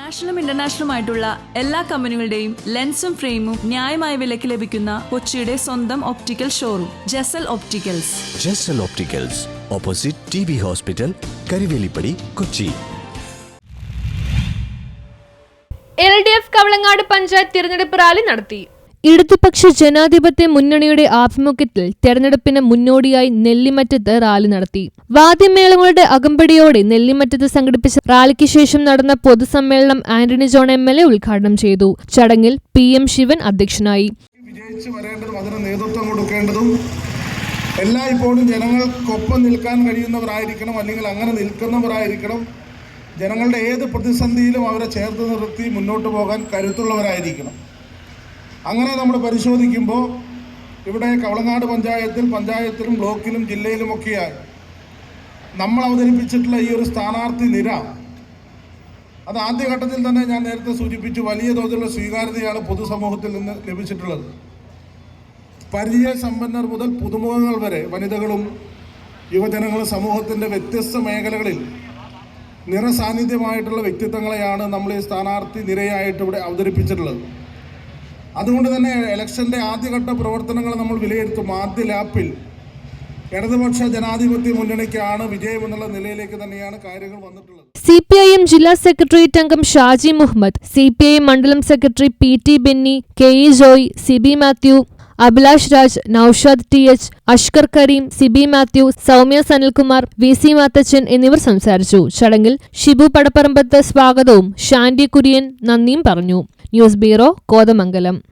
നാഷണലും ഇന്റർനാഷണലുമായിട്ടുള്ള എല്ലാ കമ്പനികളുടെയും ലെൻസും ഫ്രെയിമും ന്യായമായ വിലയ്ക്ക് ലഭിക്കുന്ന കൊച്ചിയുടെ സ്വന്തം optical showroom Jesal opticals. Jesal opticals, opposite TB hospital, Karivelippady, Kochi. LDF Kavalangad panchayat തിരഞ്ഞെടുപ്പ് റാലി നടത്തി. ഇടതുപക്ഷ ജനാധിപത്യ മുന്നണിയുടെ ആഭിമുഖ്യത്തിൽ തെരഞ്ഞെടുപ്പിന് മുന്നോടിയായി നെല്ലിമറ്റത്ത് റാലി നടത്തി. വാദ്യമേളങ്ങളുടെ അകമ്പടിയോടെ നെല്ലിമറ്റത്ത് സംഘടിപ്പിച്ച റാലിക്ക് ശേഷം നടന്ന പൊതുസമ്മേളനം ആന്റണി ജോൺ MLA ഉദ്ഘാടനം ചെയ്തു. ചടങ്ങിൽ PM ശിവൻ അധ്യക്ഷനായി. വിജയിച്ചു വരേണ്ടതും അതിന് നേതൃത്വം കൊടുക്കേണ്ടതും എല്ലായ്പ്പോഴും ജനങ്ങൾക്കൊപ്പം നിൽക്കാൻ കഴിയുന്നവരായിരിക്കണം, അല്ലെങ്കിൽ അങ്ങനെ നിൽക്കുന്നവരായിരിക്കണം. ജനങ്ങളുടെ ഏത് പ്രതിസന്ധിയിലും അവരെ ചേർത്ത് നിർത്തി മുന്നോട്ട് പോകാൻ കരുത്തുള്ളവരായിരിക്കണം. അങ്ങനെ നമ്മൾ പരിശോധിക്കുമ്പോൾ ഇവിടെ കവളങ്ങാട് പഞ്ചായത്തിലും ബ്ലോക്കിലും ജില്ലയിലുമൊക്കെയായി നമ്മൾ അവതരിപ്പിച്ചിട്ടുള്ള ഈ ഒരു സ്ഥാനാർത്ഥി നിര, അത് ആദ്യഘട്ടത്തിൽ തന്നെ ഞാൻ നേരത്തെ സൂചിപ്പിച്ചു, വലിയ തോതിലുള്ള സ്വീകാര്യതയാണ് പൊതുസമൂഹത്തിൽ നിന്ന് ലഭിച്ചിട്ടുള്ളത്. പരിചയസമ്പന്നർ മുതൽ പുതുമുഖങ്ങൾ വരെ, വനിതകളും യുവജനങ്ങളും സമൂഹത്തിൻ്റെ വ്യത്യസ്ത മേഖലകളിൽ നിറസാന്നിധ്യമായിട്ടുള്ള വ്യക്തിത്വങ്ങളെയാണ് നമ്മൾ ഈ സ്ഥാനാർത്ഥി നിരയായിട്ട് ഇവിടെ അവതരിപ്പിച്ചിട്ടുള്ളത്. അതുകൊണ്ട് തന്നെ ഇലക്ഷൻ്റെ ആദ്യഘട്ട പ്രവർത്തനങ്ങൾ നമ്മൾ വിലയിരുത്തും. ആദ്യ ലാപ്പിൽ ഇടതുപക്ഷ ജനാധിപത്യ മുന്നണിക്കാണ് വിജയം എന്നുള്ള നിലയിലേക്ക് തന്നെയാണ് കാര്യങ്ങൾ വന്നിട്ടുള്ളത്. CPIM ജില്ലാ സെക്രട്ടേറിയറ്റ് അംഗം ഷാജി മുഹമ്മദ്, CPI മണ്ഡലം secretary PT Benny, KE Joy, Sibi Mathew, Abhilash Raj, Noushad TH, Ashkar Kareem, Sibi Mathew, Soumya Sanilkumar, VC Mathachan എന്നിവർ സംസാരിച്ചു. ചടങ്ങിൽ ഷിബു പടപ്പറമ്പത്ത് സ്വാഗതവും ഷാൻഡി കുര്യൻ നന്ദിയും പറഞ്ഞു. News bureau, Kothamangalam.